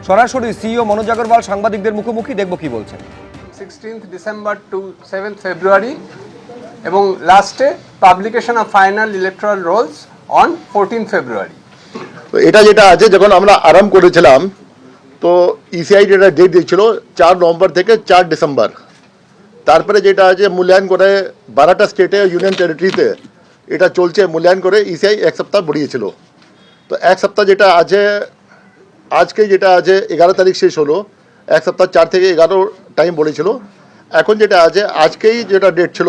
সরাসরি সিইও মনোজ আগরওয়াল সাংবাদিকদের মুখোমুখি, দেখব কি বলছেন। 16th December to 7th February এবং লাস্টে publication of final electoral rolls on 14th February। তো এটা যেটা আছে, যখন আমরা আরম্ভ করেছিলাম তো ইসিআই যেটা ডেট দিয়েছিল 4 নভেম্বর থেকে 4 ডিসেম্বর। তারপরে যেটা আছে মূল্যায়ন করে 12টা স্টেটে ইউনিয়ন টেরিটরিতে এটা চলছে, মূল্যায়ন করে ইসিআই এক সপ্তাহ বাড়িয়েছিল। তো এক সপ্তাহ যেটা আছে, আজকে যেটা আছে 11 তারিখ শেষ হলো, এক সপ্তাহ 4 থেকে 11 টাইম বলেছিল। এখন যেটা আছে আজকেই যেটা ডেট ছিল,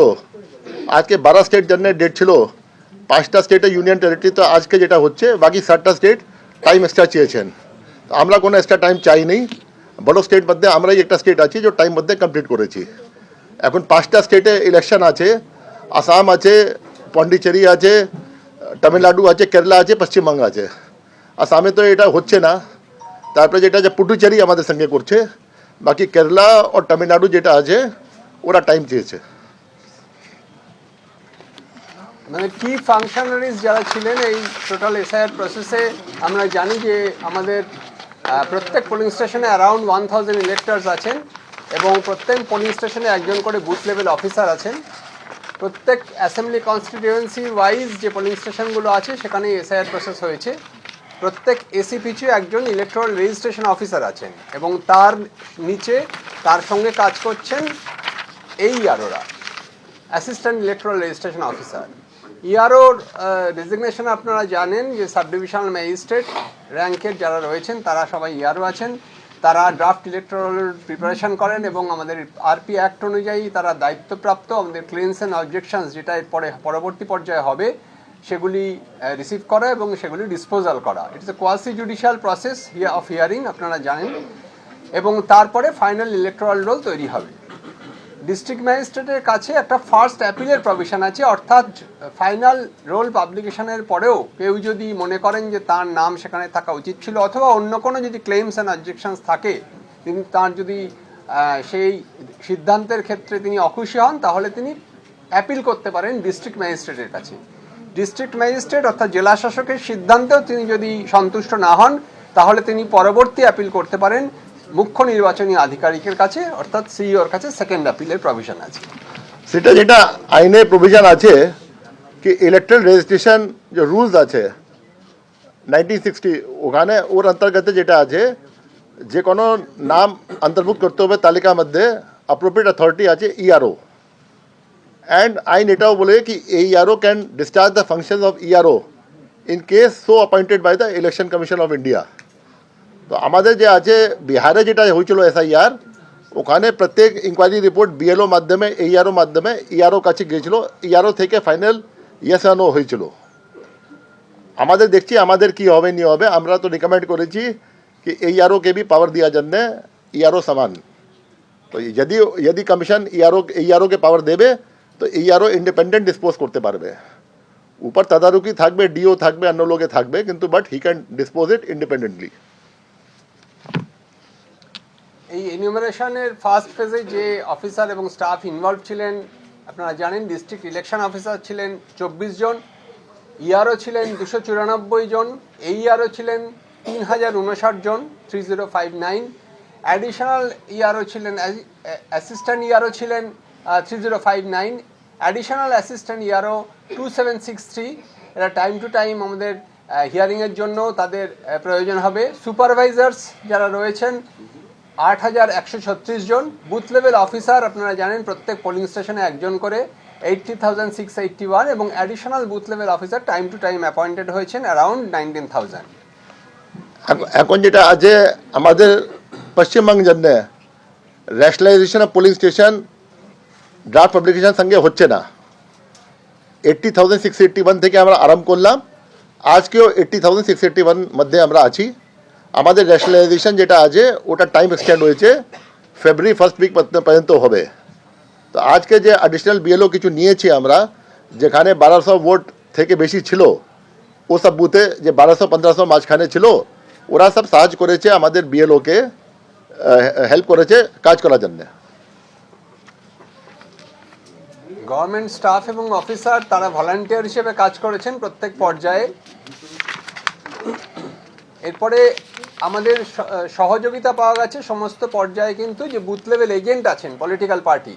আজকে 12 স্টেট জন্য ডেট ছিল, 5টা স্টেটে ইউনিয়ন টেরিটরি। তো আজকে যেটা হচ্ছে বাকি 7টা স্টেট টাইম এক্সট্রা চেয়েছেন। তো আমরা কোনো এক্সট্রা টাইম চাইনি। বড় স্টেট মধ্যে আমরাই একটা স্টেট আছি যে টাইম মধ্যে কমপ্লিট করেছি। এখন 5টা স্টেটে ইলেকশন আছে, আসাম আছে, পন্ডিচেরি আছে, তামিলনাড়ু আছে, কেরালা আছে, পশ্চিমবঙ্গ আছে। আসামে তো এটা হচ্ছে না। তারপরে যেটা যে পুডুচেরি আমাদের সঙ্গে করছে, বাকি কেরালা ও তামিলনাড়ু যেটা আছে ওরা টাইম চেয়েছে। মানে কি ফাংশনারিজ যারা ছিলেন এই টোটাল এসআইআর প্রসেসে, আমরা জানি যে আমাদের প্রত্যেক পোলিং স্টেশনে অ্যারাউন্ড 1000 ইলেক্টর্স আছেন এবং প্রত্যেক পোলিং স্টেশনে একজন করে বুথ লেভেল অফিসার আছেন। প্রত্যেক অ্যাসেম্বলি কনস্টিটিউয়েন্সি ওয়াইজ যে পোলিং স্টেশনগুলো আছে সেখানে এসআইআর প্রসেস হয়েছে। প্রত্যেক এসি পিছু একজন ইলেকট্রাল রেজিস্ট্রেশন অফিসার আছেন এবং তার নিচে তার সঙ্গে কাজ করছেন এই ইআরওরা, অ্যাসিস্ট্যান্ট ইলেকট্রাল রেজিস্ট্রেশন অফিসার। ইআরওর ডেজিগনেশন আপনারা জানেন যে সাব ডিভিশনাল ম্যাজিস্ট্রেট র্যাঙ্কের যারা রয়েছেন তারা সবাই ইআরও আছেন। তারা ড্রাফট ইলেকট্রাল প্রিপারেশন করেন এবং আমাদের আরপি অ্যাক্ট অনুযায়ী তারা দায়িত্বপ্রাপ্ত আমাদের ক্লেমস অ্যান্ড অবজেকশনস যেটা এরপরে পরবর্তী পর্যায়ে হবে সেগুলি রিসিভ করা এবং সেগুলি ডিসপোজাল করা। It's a quasi judicial process of hearing, আপনারা জানেন। এবং তারপরে ফাইনাল ইলেকট্রাল রোল তৈরি হবে। ডিস্ট্রিক্ট ম্যাজিস্ট্রেটের কাছে একটা ফার্স্ট অ্যাপিলের প্রভিশন আছে, অর্থাৎ ফাইনাল রোল পাবলিকেশনের পরেও কেউ যদি মনে করেন যে তার নাম সেখানে থাকা উচিত ছিল অথবা অন্য কোনো যদি ক্লেমস অ্যান্ড অবজেকশনস থাকে, তিনি তার যদি সেই সিদ্ধান্তের ক্ষেত্রে তিনি অখুশি হন তাহলে তিনি অ্যাপিল করতে পারেন ডিস্ট্রিক্ট ম্যাজিস্ট্রেটের কাছে। ডিস্ট্রিক্ট ম্যাজিস্ট্রেট অর্থাৎ জেলা শাসকের সিদ্ধান্তেও তিনি যদি সন্তুষ্ট না হন তাহলে তিনি পরবর্তী অ্যাপিল করতে পারেন মুখ্য নির্বাচনী আধিকারিকের কাছে, অর্থাৎ সিইওর কাছে সেকেন্ড অ্যাপিলের প্রভিশন আছে। সেটা যেটা আইনে প্রভিশন আছে কি ইলেকট্রাল রেজিস্ট্রেশন যে রুলস আছে 1960, ওখানে ওর অন্তর্গত যেটা আছে যে কোনো নাম অন্তর্ভুক্ত করতে হবে তালিকার মধ্যে অ্যাপ্রোপ্রিয়েট অথরিটি আছে ইআরও। অ্যান্ড আইন এটাও বলে কি ERO can discharge the function of ERO in case so appointed by the election commission of India. তো আমাদের যে আছে বিহারে যেটা হয়েছিল এসআইআর, ওখানে প্রত্যেক ইনকোয়ারি রিপোর্ট বিএলও মাধ্যমে এইআরও মাধ্যমে ইআরও কাছে গিয়েছিল, ইআরও থেকে ফাইনাল ইয়েস নো হয়েছিল। আমাদের দেখছি আমাদের কি হবে নি হবে, আমরা তো রিকমেন্ড করেছি কি এইআরওকে भी পাওয়ার দেওয়া জন্য ইআরও সমান। তো যদি কমিশন এইআরওকে পাওয়ার দেবে তো এইআরও ইন্ডিপেন্ডেন্ট ডিসপোজ করতে পারবে। উপর তদারকি থাকবে, ডিও থাকবে, অন্য লোকে থাকবে, কিন্তু but he can dispose it independently. এই এনিউমারেশনের ফার্স্ট ফেজে যে অফিসার এবং স্টাফ ইনভলভ ছিলেন আপনারা জানেন, ডিস্ট্রিক্ট ইলেকশন অফিসার ছিলেন 24 জন, ইআরও ছিলেন 294 জন, এইআরও ছিলেন 3059 জন 3059, অ্যাডিশনাল ইআরও ছিলেন, অ্যাসিস্ট্যান্ট ইআরও ছিলেন 3059, অ্যাডিশনাল অ্যাসিস্ট্যান্ট ইআরও 2763। এরা টাইম টু টাইম আমাদের হিয়ারিংয়ের জন্য তাদের প্রয়োজন হবে। সুপারভাইজার্স যারা রয়েছেন 8136 জন। বুথ লেভেল অফিসার আপনারা জানেন প্রত্যেক পোলিং স্টেশনে একজন করে 80,681 এবং additional booth level officer time to time appointed হয়েছেন অ্যারাউন্ড 19,000। এখন যেটা আছে আমাদের পশ্চিমবঙ্গ জন্য rationalisation of polling station draft publication সঙ্গে হচ্ছে না। 80,681 থেকে আমরা আরম্ভ করলাম, আজকেও 80,681 মধ্যে আমরা আছি। আমাদের রেশনালাইজেশন যেটা আছে ওটা টাইম এক্সটেন্ড হয়েছে, ফেব্রুয়ারি ফার্স্ট উইক পর্যন্ত হবে। তো আজকে যে অ্যাডিশনাল বিএলও কিছু নিয়েছি আমরা, যেখানে 1200 ভোট থেকে বেশি ছিল, ও সব বুথে যে 1200-1500 মাঝখানে ছিল, ওরা সব সাহায্য করেছে আমাদের বিএলওকে, হেল্প করেছে কাজ করার জন্য। গভর্নমেন্ট স্টাফ এবং অফিসার তারা ভলান্টিয়ার হিসেবে কাজ করেছেন প্রত্যেক পর্যায়ে। এরপরে আমাদের সহযোগিতা পাওয়া গেছে সমস্ত পর্যায়ে, কিন্তু যে বুথ লেভেল এজেন্ট আছেন পলিটিক্যাল পার্টি,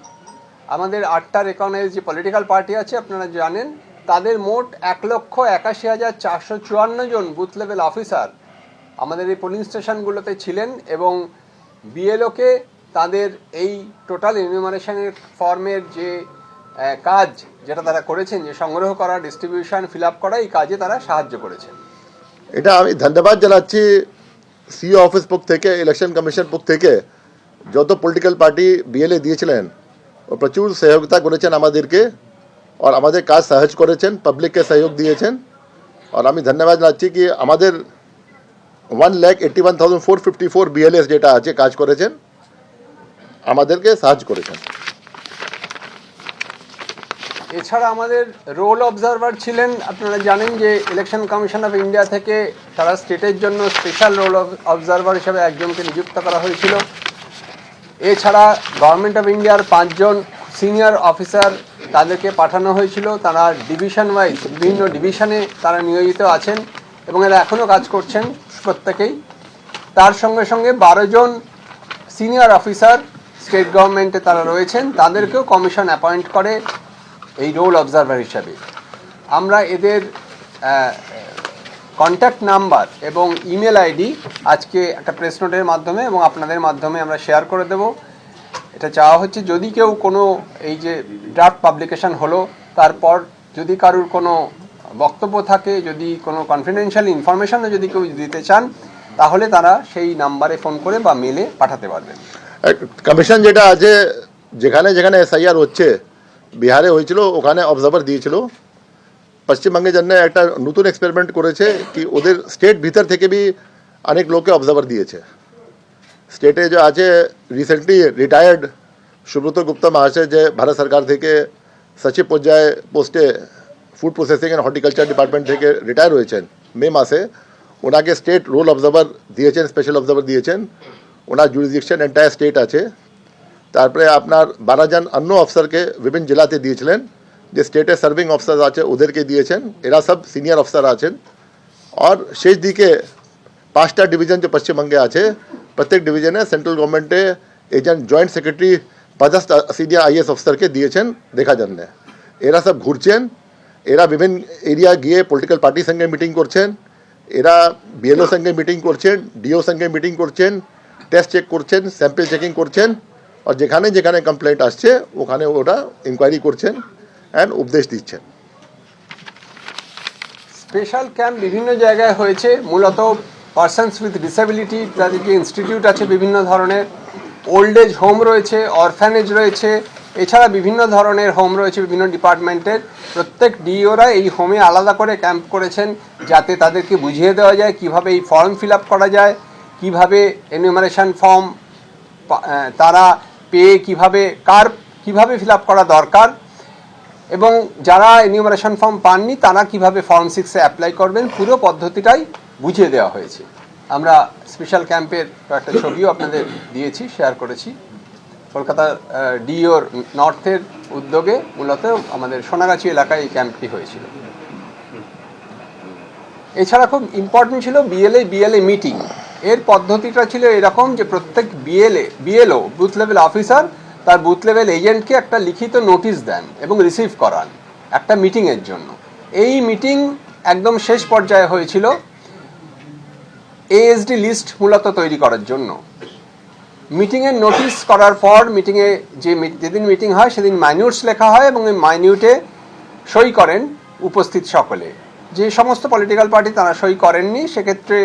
আমাদের 8টা রেকগনাইজ যে পলিটিক্যাল পার্টি আছে আপনারা জানেন, তাদের মোট 1,81,454 জন বুথ লেভেল অফিসার আমাদের এই পোলিং স্টেশনগুলোতে ছিলেন এবং বিএলওকে তাদের এই টোটাল এনিউমারেশনের ফর্মের যে কাজ যেটা তারা করেছেন, যে সংগ্রহ করা, ডিস্ট্রিবিউশন, ফিল আপ করা, এই কাজে তারা সাহায্য করেছেন। এটা আমি ধন্যবাদ জানাচ্ছি সিইও অফিস পক্ষ থেকে, ইলেকশন কমিশন পক্ষ থেকে যত পলিটিক্যাল পার্টি বিএলএ দিয়েছিলেন ও প্রচুর সহযোগিতা করেছেন আমাদেরকে, আর আমাদের কাজ সহজ করেছেন, পাবলিককে সহযোগ দিয়েছেন। আর আমি ধন্যবাদ জানাচ্ছি কি আমাদের 1,81,454 বিএলএস যেটা আছে কাজ করেছেন, আমাদেরকে সাহায্য করেছেন। এছাড়া আমাদের রোল অবজারভার ছিলেন, আপনারা জানেন যে ইলেকশন কমিশন অফ ইন্ডিয়া থেকে সারা স্টেটের জন্য স্পেশাল রোল অবজারভার হিসেবে একজনকে নিযুক্ত করা হয়েছিল। এছাড়া গভর্নমেন্ট অফ ইন্ডিয়ার 5 জন সিনিয়র অফিসার তাদেরকে পাঠানো হয়েছিল, তারা ডিভিশন ওয়াইজ বিভিন্ন ডিভিশনে তারা নিয়োজিত আছেন এবং এরা এখনও কাজ করছেন প্রত্যেকেই। তার সঙ্গে সঙ্গে 12 জন সিনিয়র অফিসার স্টেট গভর্নমেন্টে তারা রয়েছেন, তাদেরকেও কমিশন অ্যাপয়েন্ট করে এই রোল অবজারভার হিসাবে। আমরা এদের কন্ট্যাক্ট নাম্বার এবং ইমেল আইডি আজকে একটা প্রেস নোটের মাধ্যমে এবং আপনাদের মাধ্যমে আমরা শেয়ার করে দেব। এটা চাওয়া হচ্ছে যদি কেউ কোনো এই যে ড্রাফট পাবলিকেশন হলো তারপর যদি কারুর কোনো বক্তব্য থাকে, যদি কোনো কনফিডেন্সিয়াল ইনফরমেশনও যদি কেউ দিতে চান, তাহলে তারা সেই নাম্বারে ফোন করে বা মেলে পাঠাতে পারবেন। কমিশন যেটা আছে, যেখানে যেখানে এসআইআর হচ্ছে, বিহারে হয়েছিল ওখানে অবজারভার দিয়েছিল। পশ্চিমবঙ্গের জন্য একটা নতুন এক্সপেরিমেন্ট করেছে কি ওদের স্টেট ভিতর থেকে বি অনেক লোককে অবজারভার দিয়েছে। স্টেটে যে আছে রিসেন্টলি রিটায়ার্ড সুব্রত গুপ্তা মহাশয়, যে ভারত সরকার থেকে সচিব পর্যায়ে পোস্টে food processing and horticulture department থেকে রিটায়ার হয়েছেন মে মাসে, ওনাকে স্টেট রোল অবজারভার দিয়েছেন, স্পেশাল অবজারভার দিয়েছেন। ওনার জুরিসডিকশন এন্টায়ার স্টেট আছে। তারপরে আপনার 12 জন অন্য অফিসারকে বিভিন্ন জেলাতে দিয়েছিলেন, যে স্টেটে সার্ভিং অফিসার আছে ওদেরকে দিয়েছেন, এরা সব সিনিয়র অফিসার আছেন। আর শেষ দিকে 5টা ডিভিশন যে পশ্চিমবঙ্গে আছে, প্রত্যেক ডিভিশনে সেন্ট্রাল গভর্নমেন্টে agent joint secretary 50 senior IAS অফিসারকে দিয়েছেন দেখার জন্য। এরা সব ঘুরছেন, এরা বিভিন্ন এরিয়া গিয়ে পলিটিক্যাল পার্টির সঙ্গে মিটিং করছেন, এরা বিএলও সঙ্গে মিটিং করছেন, ডিও সঙ্গে মিটিং করছেন, টেস্ট চেক করছেন, স্যাম্পল চেকিং করছেন, আর যেখানে যেখানে কমপ্লেন্ট আসছে ওখানে ওরা ইনকোয়ারি করছেন অ্যান্ড উপদেশ দিচ্ছেন। স্পেশাল ক্যাম্প বিভিন্ন জায়গায় হয়েছে, মূলত পারসনস উইথ ডিসেবিলিটি তাদের যে ইনস্টিটিউট আছে বিভিন্ন ধরনের, ওল্ড এজ হোম রয়েছে, অরফ্যানেজ রয়েছে, এছাড়া বিভিন্ন ধরনের হোম রয়েছে বিভিন্ন ডিপার্টমেন্টের। প্রত্যেক ডিওরা এই হোমে আলাদা করে ক্যাম্প করেছেন যাতে তাদেরকে বুঝিয়ে দেওয়া যায় কিভাবে এই ফর্ম ফিল আপ করা যায়, কিভাবে এনিউমারেশন ফর্ম তারা পেয়ে কিভাবে ফিল আপ করা দরকার, এবং যারা এনিউমারেশন ফর্ম পাননি তারা কিভাবে ফর্ম 6-এ অ্যাপ্লাই করবেন, পুরো পদ্ধতিটাই বুঝিয়ে দেওয়া হয়েছে। আমরা স্পেশাল ক্যাম্পের একটা ছবিও আপনাদের দিয়েছি, শেয়ার করেছি। কলকাতা ডিওর নর্থের উদ্যোগে মূলত আমাদের সোনাগাছি এলাকায় এই ক্যাম্পটি হয়েছিল। এছাড়া খুব ইম্পর্টেন্ট ছিল বিএলএ মিটিং। এর পদ্ধতিটা ছিল এরকম যে প্রত্যেক বিএলও বুথ লেভেল অফিসার তার বুথ লেভেল এজেন্টকে একটা লিখিত নোটিশ দেন এবং রিসিভ করান একটা মিটিংয়ের জন্য। এই মিটিং একদম শেষ পর্যায়ে হয়েছিল এএসডি লিস্ট মূলত তৈরি করার জন্য। মিটিংয়ের নোটিশ করার পর মিটিংয়ে যেদিন মিটিং হয় সেদিন মাইনিউটস লেখা হয় এবং এই মাইনিউটে সই করেন উপস্থিত সকলে। যে সমস্ত পলিটিক্যাল পার্টি তারা সই করেননি সেক্ষেত্রে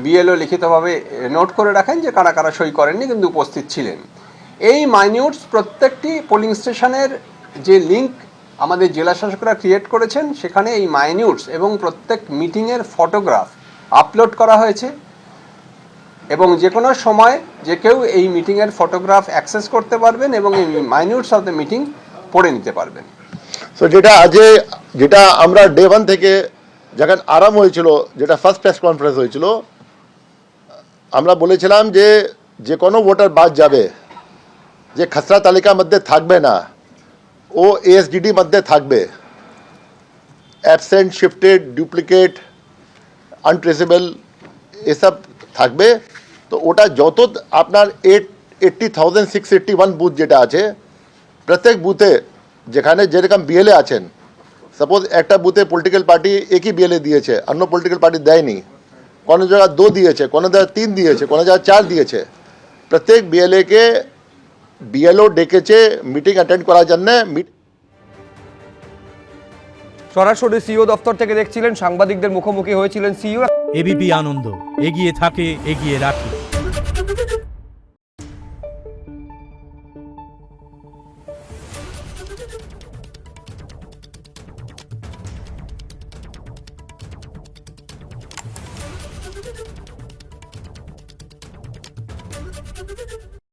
বিএলও লিখিতভাবে নোট করে রাখেন যে কারা কারা সই করেননি কিন্তু উপস্থিত ছিলেন। এই মাইনিউটস প্রত্যেকটি পোলিং স্টেশনের যে লিঙ্ক আমাদের জেলা শাসকরা ক্রিয়েট করেছেন সেখানে এই মাইনিউটস এবং প্রত্যেক মিটিংয়ের ফটোগ্রাফ আপলোড করা হয়েছে এবং যে কোনো সময় যে কেউ এই মিটিংয়ের ফটোগ্রাফ অ্যাক্সেস করতে পারবেন এবং এই মাইনিউটস অফ দ্য মিটিং পড়ে নিতে পারবেন। সো যেটা আমরা ডে 1 থেকে যখন আরম্ভ হয়েছিল, যেটা ফার্স্ট প্রেস কনফারেন্স হয়েছিল, আমরা বলেছিলাম যে কোনো ভোটার বাদ যাবে, যে খসড়া তালিকার মধ্যে থাকবে না ও এএসডিডি মধ্যে থাকবে, অ্যাবসেন্ট, শিফটেড, ডুপ্লিকেট, আনট্রেসেবল, এসব থাকবে। তো ওটা যত আপনার 80,681 বুথ যেটা আছে, প্রত্যেক বুথে যেখানে যেরকম বিএলএ আছেন, সাপোজ একটা বুথে পলিটিক্যাল পার্টি একই বিএলএ দিয়েছে, অন্য পলিটিক্যাল পার্টি দেয়নি, কোনো জায়গায় 2 দিয়েছে, কোনো জায়গায় 3 দিয়েছে, কোনো জায়গায় 4 দিয়েছে, প্রত্যেক বিএলএকে বিএলও ডেকেছে মিটিং অ্যাটেন্ড করার জন্য। সরাসরি সিইও দপ্তর থেকে দেখছিলেন, সাংবাদিকদের মুখোমুখি হয়েছিলেন সিইও। এবিপি আনন্দ, এগিয়ে থাকে, এগিয়ে রাখে।